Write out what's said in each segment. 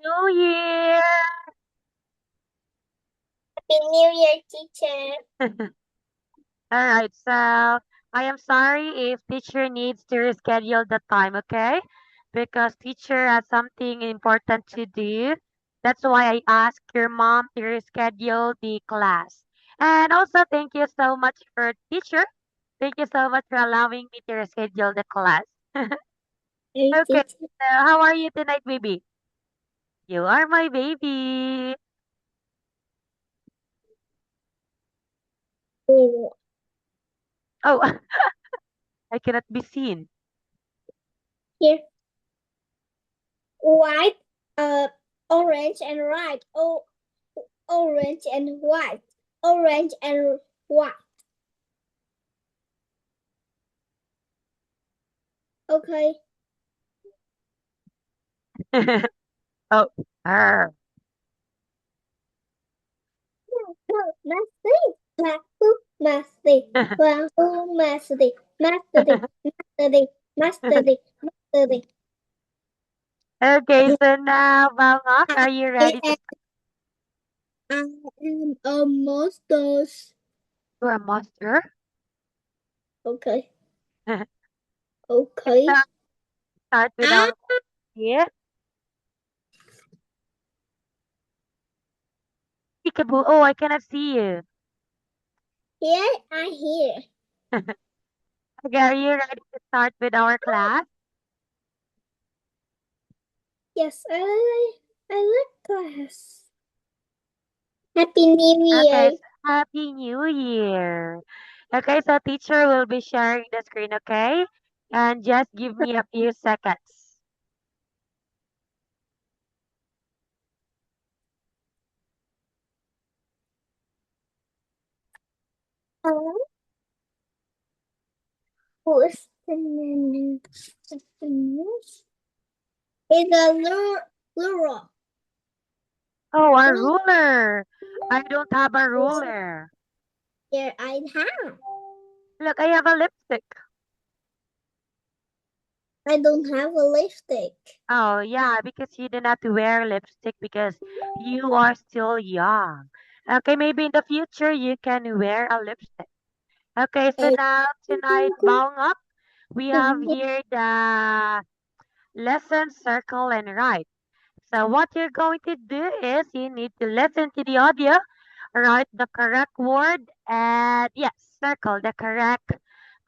New Year! Happy New Year, teacher. All right, so I am sorry if teacher needs to reschedule the time, okay? Because teacher has something important to do. That's why I asked your mom to reschedule the class. And also, thank you so much for teacher. Thank you so much for allowing me to reschedule the class. Hey, Okay, teacher. so how are you tonight, baby? You are my baby. Oh, Oh, I cannot be seen. here, white, orange and white. Oh, orange and white. Orange and white. Okay. Oh, arr. Masti. Masti. Masti. Masti. Masti. Masti. Masti. Okay, so now, Bangok, are you I ready to am a monster. start a monster? Okay. Let's Okay. start with Ah, our yeah. Peekaboo. Oh, I cannot see you. here I here. Okay, are you ready to start with our class? Yes, I like class. Happy New Okay, Year. so Happy New Year. Okay, so teacher will be sharing the screen, okay? And just give me a few seconds. Who's the name? It's a lure. Oh, a ruler. I don't have a ruler. Here I have. Look, I have a lipstick. I don't have a lipstick. Oh, yeah, because you do not wear lipstick because you are still young. Okay, maybe in the future you can wear a lipstick. Okay, so And now tonight, bowing up, we have here the lesson circle and write. So what you're going to do is you need to listen to the audio, write the correct word, and yes, circle the correct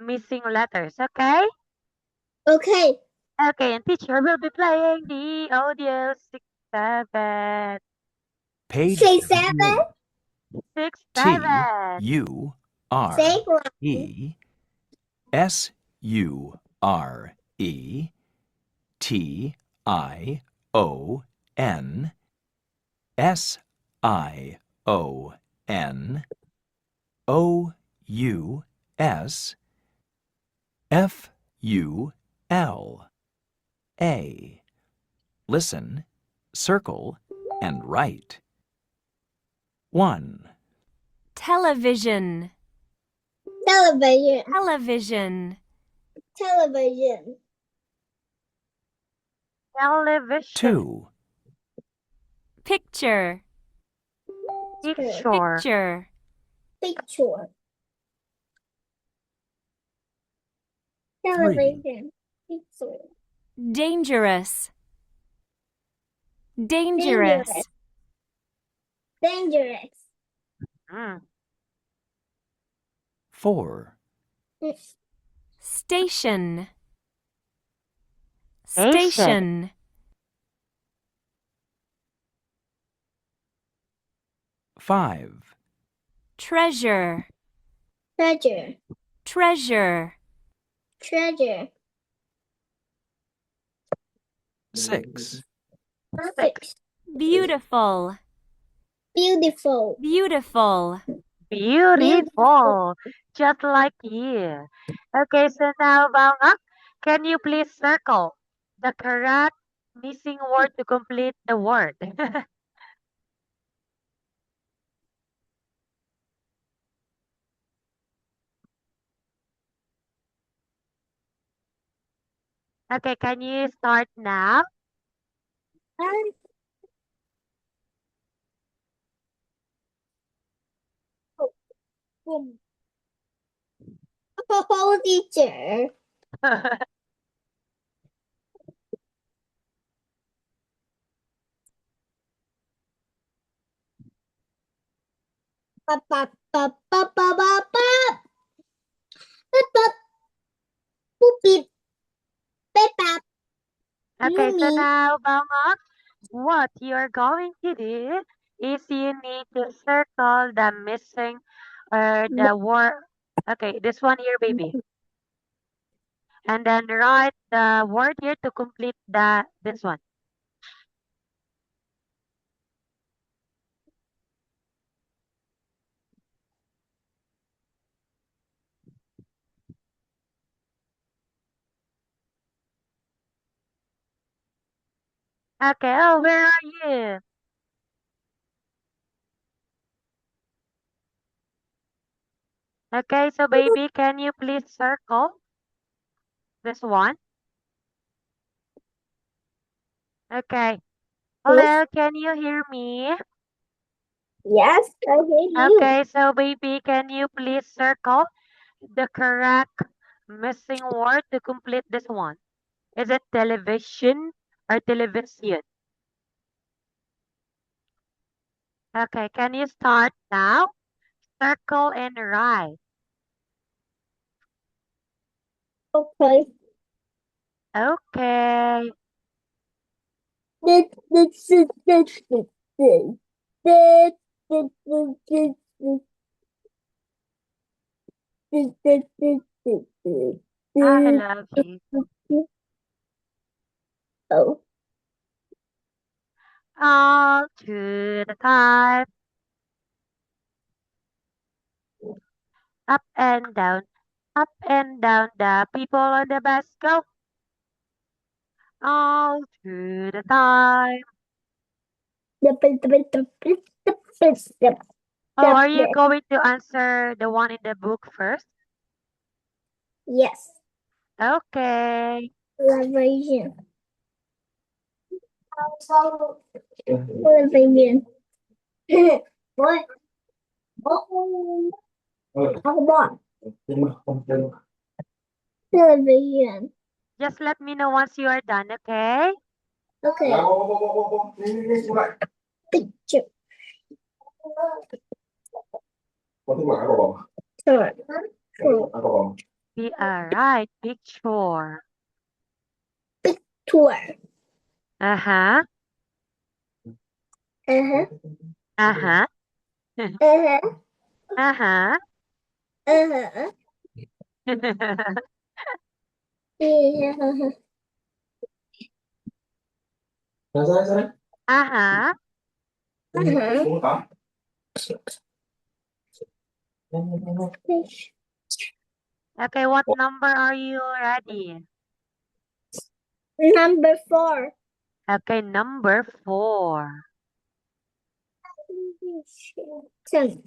missing letters. Okay? okay. Okay, and teacher will be playing the audio 6, 7. Page Say 7. 78. Six, T seven. U Say R 1. E S U R E T I O N S I O N O U S F U L A. Listen, circle, and write. 1, Television, Television. television, Television. Television. 2, picture, Picture. picture, Picture. 3, Television. Picture. dangerous, Dangerous. dangerous, Dangerous. Mm. 4, station, Station. station, 5, treasure, Treasure. treasure, Treasure. 6, 6. 6. beautiful, Beautiful. beautiful, Beautiful. Beautiful. Just like you. Okay, so now, Bangak, can you please circle the correct missing word to complete the word? Okay, can you start now? Oh, teacher. Pop, pop, pop, pop, pop, pop, pop. Pop, pop. Boop, beep. Beep, pop. Okay, so Yumi. now, Bangok, what you're going to do is you need to circle the missing or the word. Okay, this one here, baby. And then write the word here to complete this one. Okay, oh, where are you? Okay, so baby, can you please circle this one? Okay. Hello, can you hear me? Yes, I hear you. Okay, so baby, can you please circle the correct missing word to complete this one? Is it television or television? Okay, can you start now? Circle and write. Okay. Okay. I love you. Oh, All to the time. Up and down. Up and down. The people on the bus go. All to the time. Oh, are you going to answer the one in the book first? yes. Okay. Television. Television. What? Oh, come on. Television. Just let me know once you are done, okay? Okay. Picture. Turn. Be alright. Picture. Tour. Uh-huh. Uh-huh. Uh-huh. Uh-huh. Uh-huh. Uh-huh. Yeah. Uh-huh. Uh-huh. Okay, what number are you ready? Number 4. Okay, number 4. 10.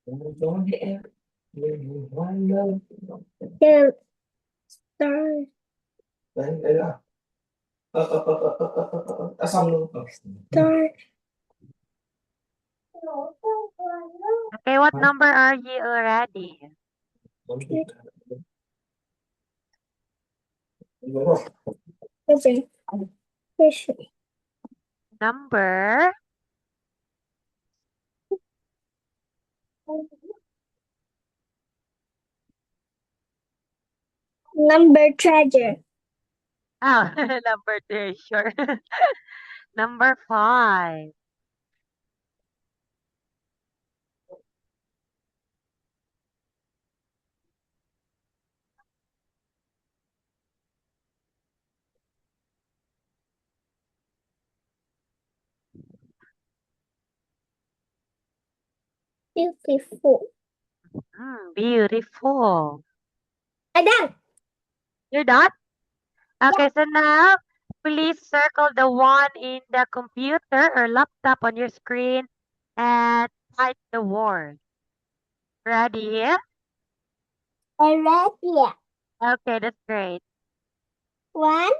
Ten. Star. Star. Okay, what number are you already? Okay. Fish. Number Number treasure. oh, number 3, sure. Number 5. Beautiful. Beautiful. I done. You're done? Okay, so now please circle the one in the computer or laptop on your screen and type the word. Ready? I read here. Okay, that's great. 1,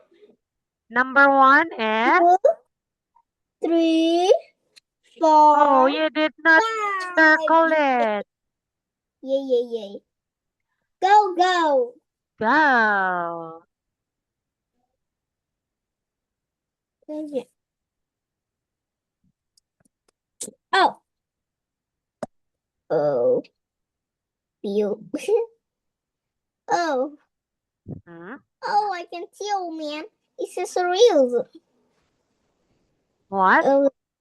Number 1 is... 2, 3, 4, Oh, you did not 5. circle it. Yay. Go. Go. Oh. Oh. You. Oh. Hmm? Oh, I can tell, man. It's just real. What?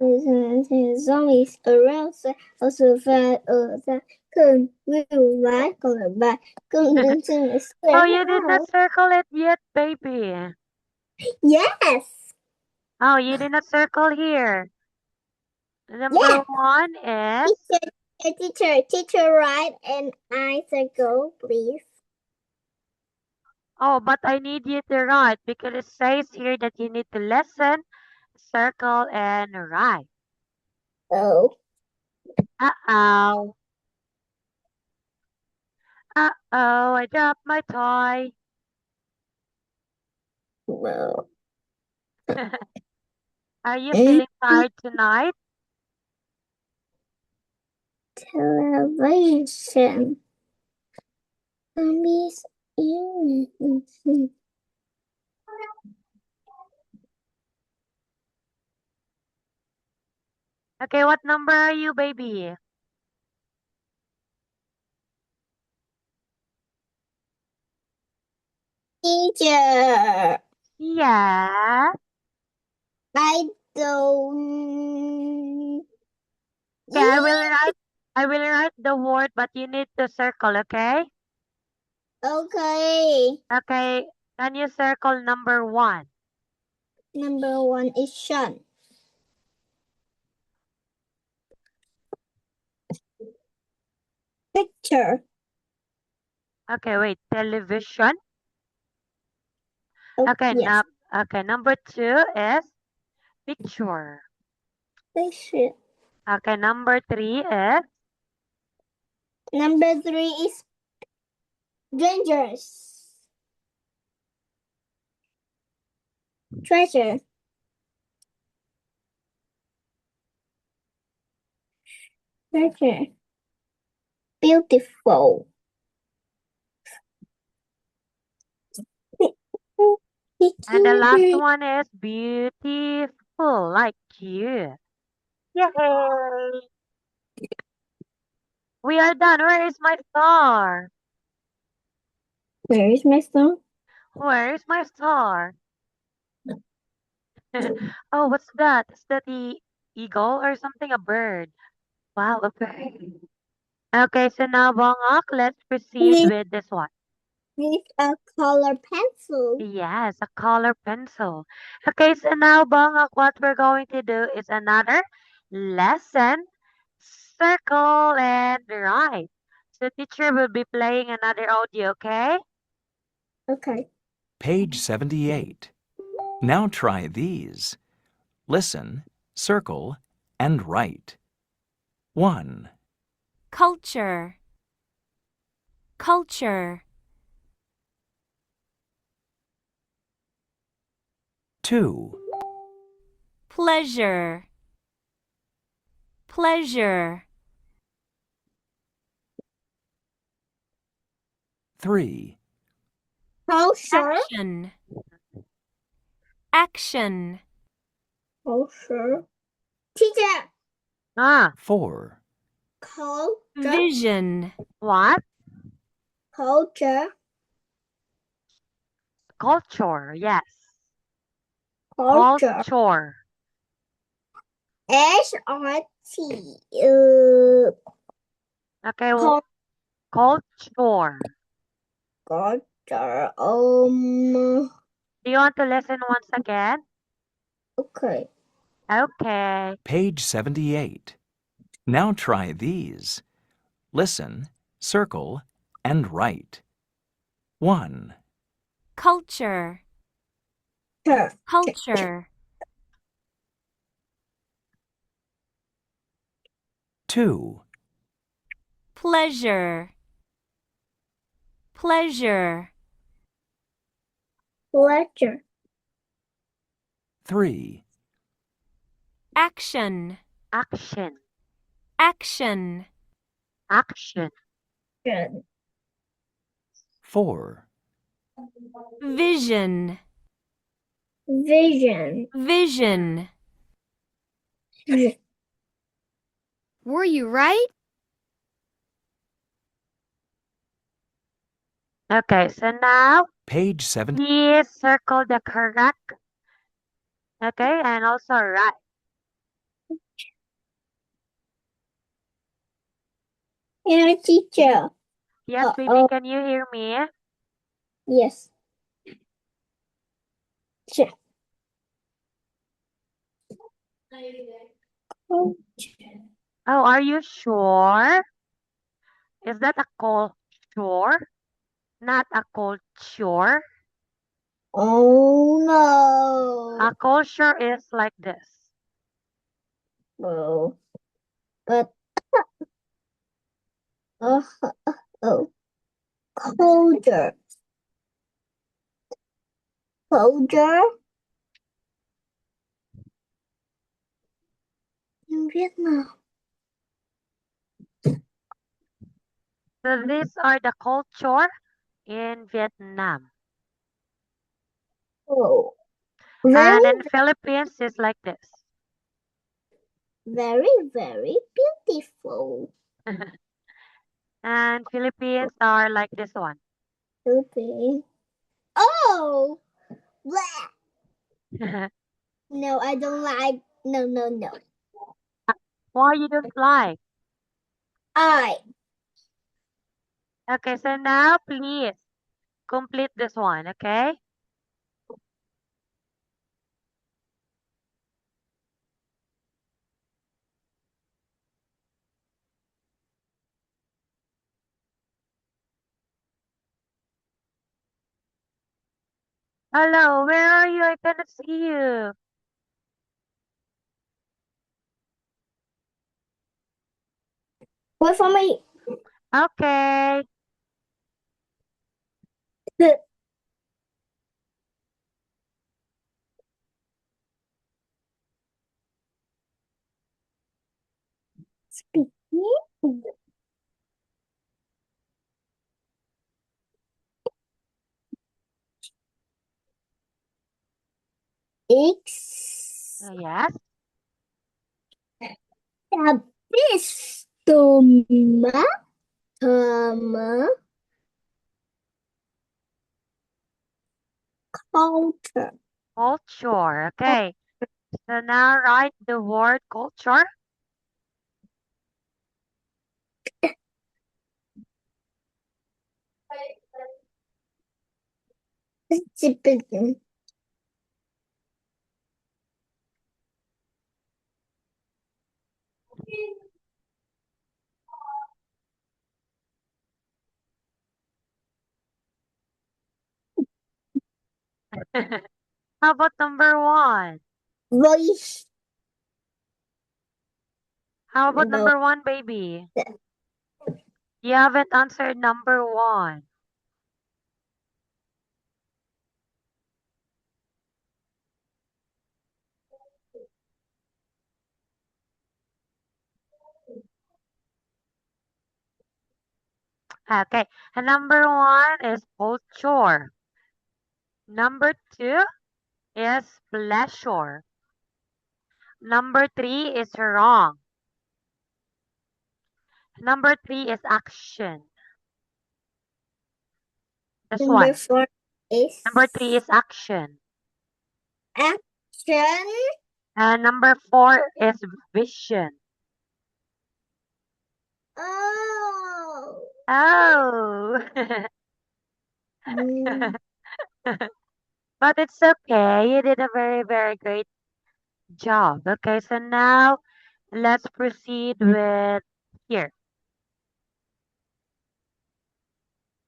Zombies around also find that can will like or by Oh, you did not circle it yet, baby. Yes. Oh, you did not circle here. Number Yeah. 1 is... Teacher, write and I circle, please. Oh, but I need you to write because it says here that you need to listen, circle, and write. Oh. Uh-oh. Uh-oh, I dropped my toy. No. Are you feeling tired tonight? Television. Zombies. Okay, what number are you, baby? Teacher, Yeah. I don't. Okay, I will write the word, but you need to circle, okay? Okay. Okay, can you circle number 1? Number 1 is Sean. Picture. Okay, wait, television. Oh, Okay, yes. okay, number 2 is picture. Picture. Okay, number 3 is... Number 3 is dangerous. Treasure. Treasure. Beautiful. And the last one is beautiful, like you. Yay! We are done. Where is my star? Where is my song? Where is my star? Oh, what's that? Is that the eagle or something? A bird. Wow, a bird. Okay, so now, Bongok, let's proceed with this one. With a color pencil. Yes, a color pencil. Okay, so now, Bongok, what we're going to do is another lesson, circle and write. So teacher will be playing another audio, okay? Okay. Page 78. Now try these. Listen, circle, and write. 1, Culture. Culture. 2, Pleasure. Pleasure. 3, Culture. Action. Action. Culture. Teacher. 4, Culture. Vision. What? Culture. Culture, yes. Culture. Culture. SRT. Okay, well, culture. Culture. Do you want to listen once again? Okay. Okay. Page 78. Now try these. Listen, circle, and write. 1, Culture. Culture. Culture. 2, Pleasure. Pleasure. Pleasure. 3, Action. Action. Action. Action. 4, Vision. Vision. Vision. Were you right? Okay, so now page 7. please circle the correct. Okay, and also right. Yeah, teacher. Yes, baby, Uh-oh. can you hear me? Yes. Check. Oh, Oh, are you sure? Is that a cold shore? Not a cold shore? no. A cold shore is like this. Oh. But oh, colder. Colder in Vietnam. So these are the cold shore in Vietnam. Oh. And Very, in Philippines is like this. very, very beautiful. And Philippines are like this one. Philippines. Oh. Bleh. No, I don't like. No, no, no. Why you don't like? I. Okay, so now please complete this one, okay? Hello, where are you? I cannot see you. Wait for me. Okay. Speaking. X. Yes. Habis toma sama culture. Culture. Okay. So now write the word culture. Speaking. How about number one? Voice. How about No. number one, baby? You haven't answered number one. Okay. And number one is culture. Number two is pleasure. Number three is wrong. Number three is action. This Number one. 4 is Number three is action. action. And number four is vision. Oh. Oh. Mm. But it's okay. You did a very, very great job. Okay, so now let's proceed with here.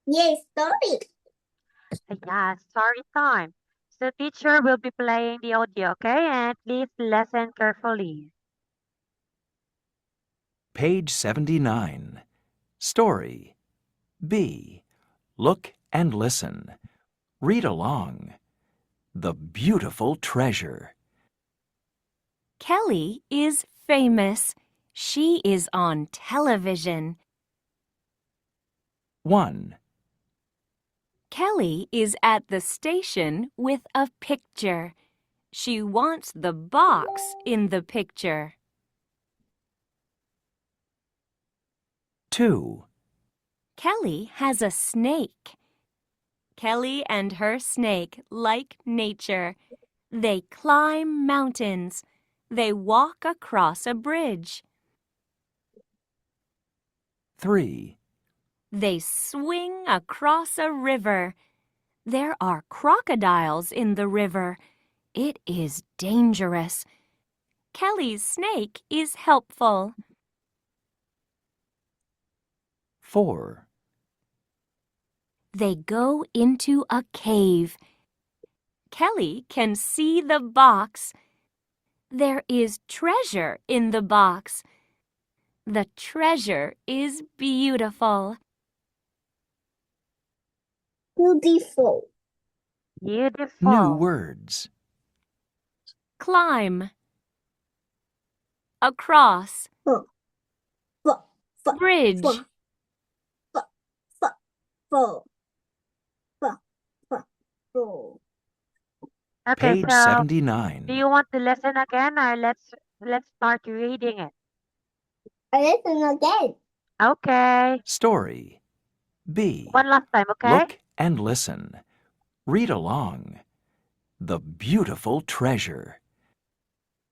Yes, story. Yeah, story time. So teacher will be playing the audio, okay? And please listen carefully. Page 79. Story. B. Look and listen. Read along. The Beautiful Treasure. Kelly is famous. She is on television. 1, Kelly is at the station with a picture. She wants the box in the picture. 2, Kelly has a snake. Kelly and her snake like nature. They climb mountains. They walk across a bridge. 3, They swing across a river. There are crocodiles in the river. It is dangerous. Kelly's snake is helpful. 4, They go into a cave. Kelly can see the box. There is treasure in the box. The treasure is beautiful. Beautiful. Beautiful. New words. Climb. Across. F- f- Bridge. f- f- f- f- f- f- Okay, Page so 79. do you want to listen again or let's start reading it? Listen again. Okay. Story. B. One last time, okay? Look and listen. Read along. The beautiful treasure.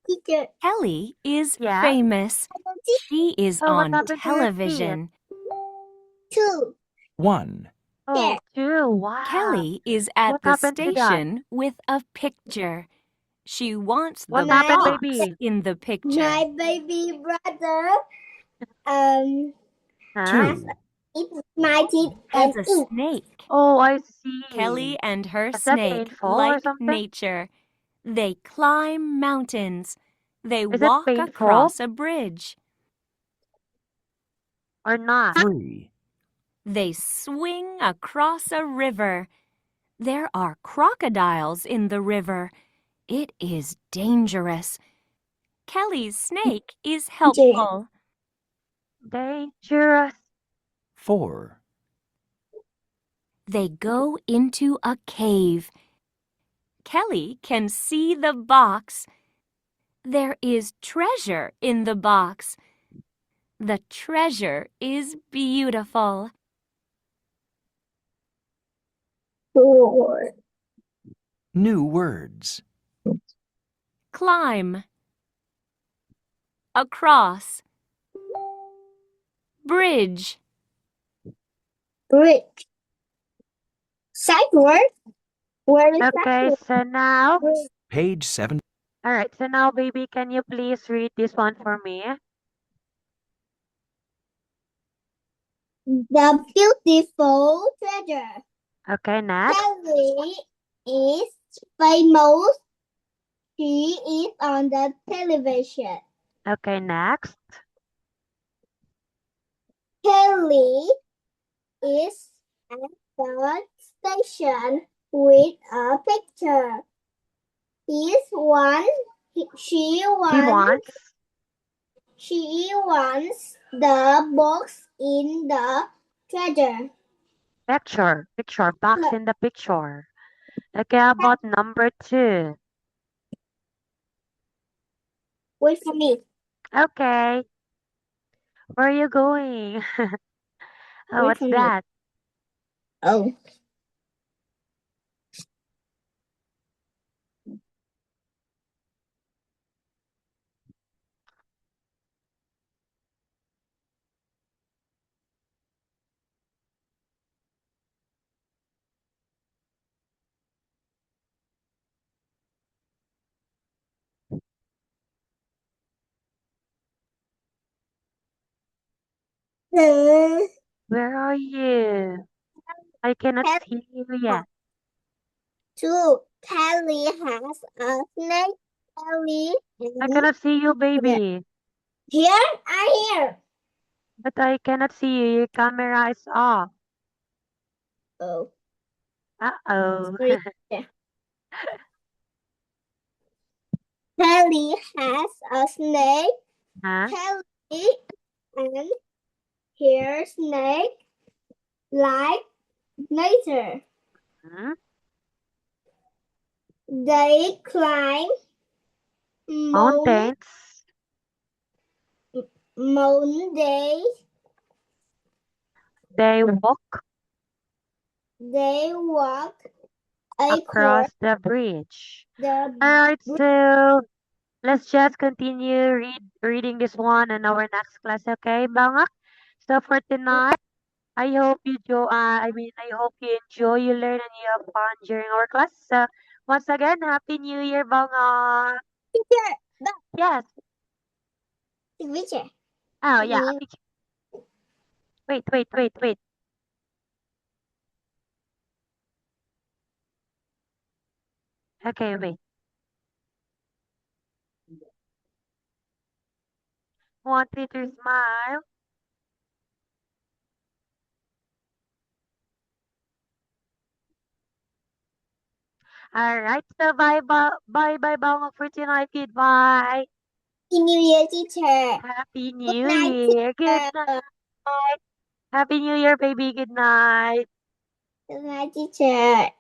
Teacher. Kelly is Yeah. famous. She is Oh, what on happened to your television. 2. 1, Oh, two. Wow. Kelly is at What the happened to that? station with a picture. She wants What the happened, box baby? in the picture. My baby brother Huh? 2, eats my teeth Has and a eat. snake. Oh, I see. Kelly and her Is that snake painful or like something? nature. They climb mountains. They Is it walk painful? across a bridge. Or not? 3, They swing across a river. There are crocodiles in the river. It is dangerous. Kelly's snake is helpful. Dangerous. 4, They go into a cave. Kelly can see the box. There is treasure in the box. The treasure is beautiful. 4. New words. Climb. Across. Bridge. Bridge. Sight word. Where is Okay, that so now, word? Page 7. all right, so now, baby, can you please read this one for me? The beautiful treasure. Okay, next. Kelly is famous. She is on the television. Okay, next. Kelly is at the station with a picture. She wants the box in the treasure. Picture, box in the picture. Okay, how about number 2? Wait for me. Okay. Where are you going? Oh, Wait what's for me. that? Oh. Where are you? I cannot Kelly. see you yet. 2. Kelly has a snake. Kelly I is cannot see you, baby. here. I'm here. But I cannot see you. Your camera is off. Oh. Uh-oh. Sorry. Kelly has a snake. Huh? Kelly and her snake like nature. Hmm? They climb Mountains. mountains. They walk They walk across across the bridge. the Alright, so let's just continue reading this one in our next class, okay, Bangak? So for tonight, I hope I hope you enjoy, you learn, and you have fun during our class. So once again, Happy New Year, Bangak. teacher. Yes. Teacher. Oh yeah. Wait. Okay, wait. 1, 2, 3, smile. Alright, so bye, Bangak, for tonight. Goodbye. Happy New Year, teacher. Happy Good New night, Year. Good teacher. night. Happy New Year, baby. Good night. Good night, teacher.